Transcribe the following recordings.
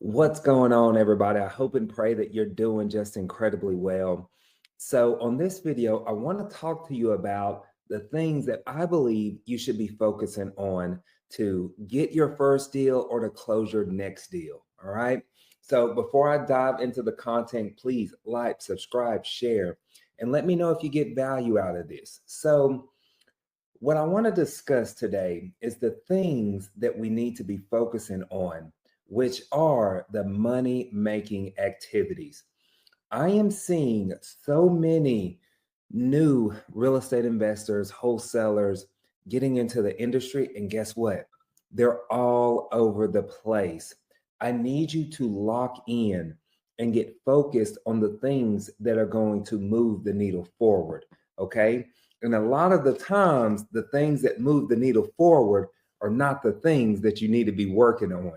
What's going on, everybody? I hope and pray that you're doing just incredibly well. So, on this video, I want to talk to you about the things that I believe you should be focusing on to get your first deal or to close your next deal. All right. So, before I dive into the content, please like, subscribe, share, and let me know if you get value out of this. So, what I want to discuss today is the things that we need to be focusing on, which are the money making activities. I am seeing so many new real estate investors, wholesalers getting into the industry. And guess what? They're all over the place. I need you to lock in and get focused on the things that are going to move the needle forward. Okay. And a lot of the times, the things that move the needle forward are not the things that you need to be working on.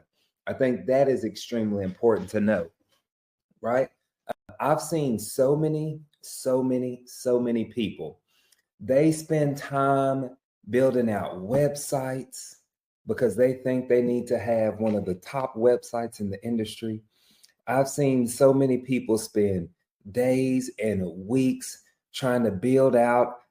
I think that is extremely important to know, right? I've seen so many people. They spend time building out websites because they think they need to have one of the top websites in the industry. I've seen so many people spend days and weeks trying to build out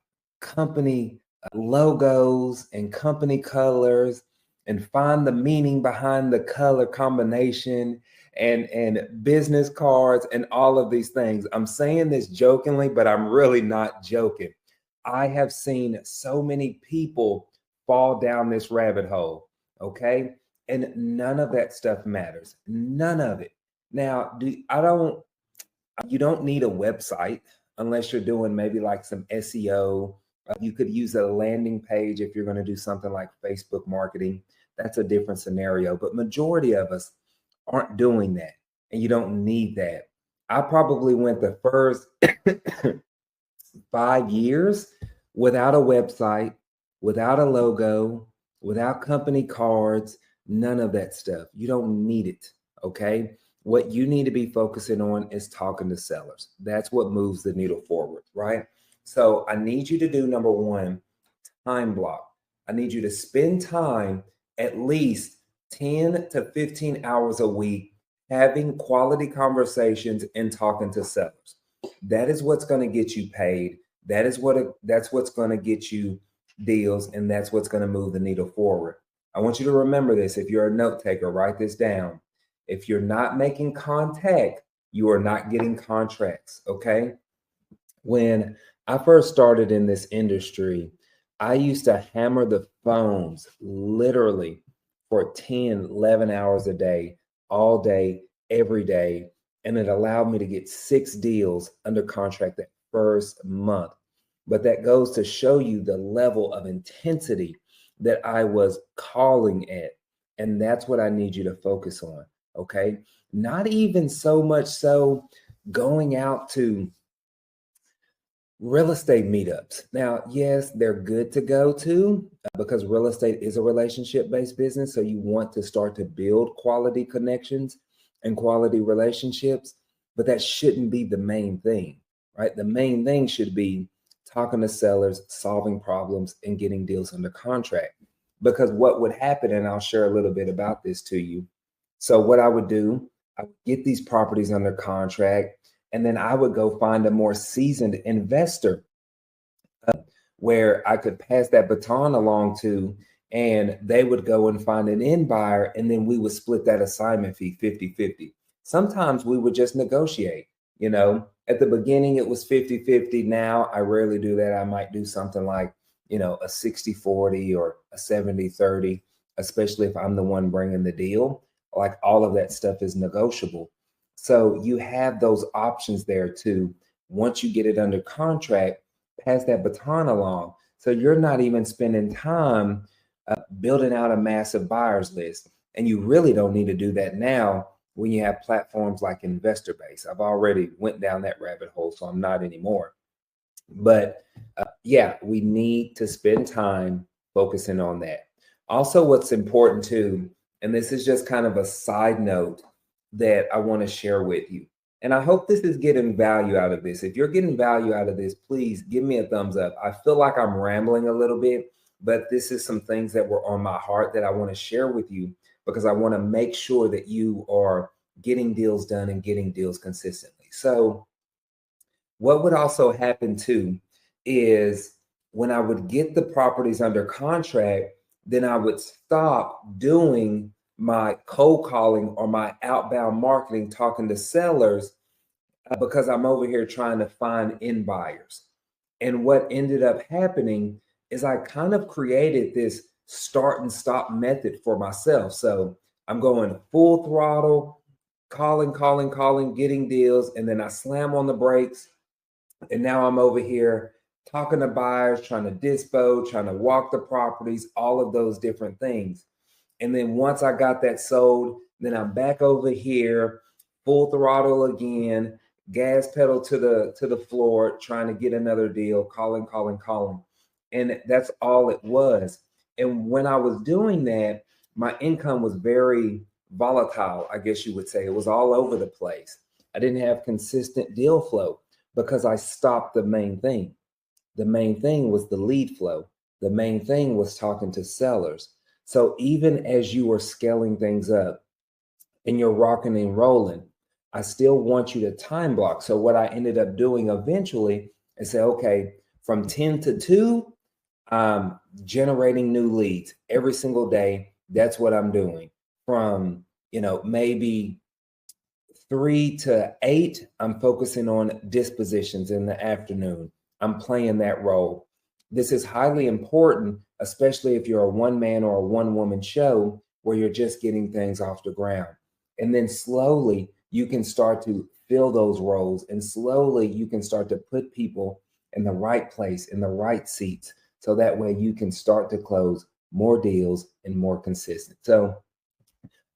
company logos and company colors and find the meaning behind the color combination and business cards and all of these things. I'm saying this jokingly, but I'm really not joking. I have seen so many people fall down this rabbit hole, okay? And none of that stuff matters. None of it. Now, you don't need a website unless you're doing maybe like some SEO. You could use a landing page if you're going to do something like Facebook marketing. That's a different scenario, but majority of us aren't doing that, and you don't need that. I probably went the first 5 years without a website, without a logo, without company cards, none of that stuff. You don't need it, okay? What you need to be focusing on is talking to sellers. That's what moves the needle forward, right? So I need you to do number one, time block. I need you to spend time at least 10 to 15 hours a week having quality conversations and talking to sellers. That is what's going to get you paid. That's what's going to get you deals, and that's what's going to move the needle forward. I want you to remember this. If you're a note taker, write this down. If you're not making contact, you are not getting contracts, okay? When I first started in this industry, I used to hammer the phones literally for 10, 11 hours a day, all day, every day. And it allowed me to get 6 deals under contract that first month. But that goes to show you the level of intensity that I was calling at. And that's what I need you to focus on. Okay. Not even so much so going out to real estate meetups. Now, yes, they're good to go to because real estate is a relationship-based business. So you want to start to build quality connections and quality relationships, but that shouldn't be the main thing, right? The main thing should be talking to sellers, solving problems, and getting deals under contract. Because what would happen, and I'll share a little bit about this to you. So what I would do, I would get these properties under contract, and then I would go find a more seasoned investor where I could pass that baton along to, and they would go and find an end buyer, and then we would split that assignment fee 50-50. Sometimes we would just negotiate. At the beginning, it was 50-50. Now I rarely do that. I might do something like, a 60-40 or a 70-30, especially if I'm the one bringing the deal. Like all of that stuff is negotiable. So you have those options there too. Once you get it under contract, pass that baton along. So you're not even spending time building out a massive buyers list. And you really don't need to do that now when you have platforms like InvestorBase. I've already went down that rabbit hole, so I'm not anymore. But yeah, we need to spend time focusing on that. Also, what's important too, and this is just kind of a side note that I want to share with you. And I hope this is getting value out of this. If you're getting value out of this, please give me a thumbs up. I feel like I'm rambling a little bit, but this is some things that were on my heart that I want to share with you because I want to make sure that you are getting deals done and getting deals consistently. So what would also happen too is when I would get the properties under contract, then I would stop doing my cold calling or my outbound marketing, talking to sellers, because I'm over here trying to find end buyers. And what ended up happening is I kind of created this start and stop method for myself. So I'm going full throttle, calling, getting deals, and then I slam on the brakes. And now I'm over here talking to buyers, trying to dispo, trying to walk the properties, all of those different things. And then once I got that sold, then I'm back over here, full throttle again, gas pedal to the floor, trying to get another deal, calling. And that's all it was. And when I was doing that, my income was very volatile, I guess you would say. It was all over the place. I didn't have consistent deal flow because I stopped the main thing. The main thing was the lead flow. The main thing was talking to sellers. So even as you are scaling things up and you're rocking and rolling, I still want you to time block. So what I ended up doing eventually is say, okay, from 10 to 2, generating new leads every single day. That's what I'm doing. From, maybe 3 to 8, I'm focusing on dispositions in the afternoon. I'm playing that role. This is highly important, especially if you're a one-man or a one-woman show where you're just getting things off the ground. And then slowly you can start to fill those roles, and slowly you can start to put people in the right place, in the right seats. So that way you can start to close more deals and more consistent. So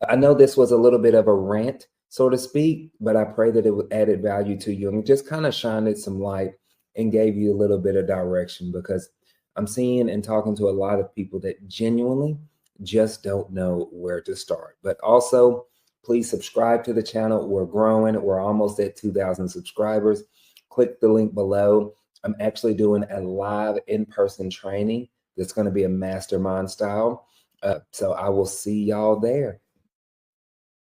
I know this was a little bit of a rant, so to speak, but I pray that it added value to you and just kind of shined some light and gave you a little bit of direction, because I'm seeing and talking to a lot of people that genuinely just don't know where to start. But also, please subscribe to the channel. We're growing. We're almost at 2,000 subscribers. Click the link below. I'm actually doing a live in-person training that's going to be a mastermind style. So I will see y'all there.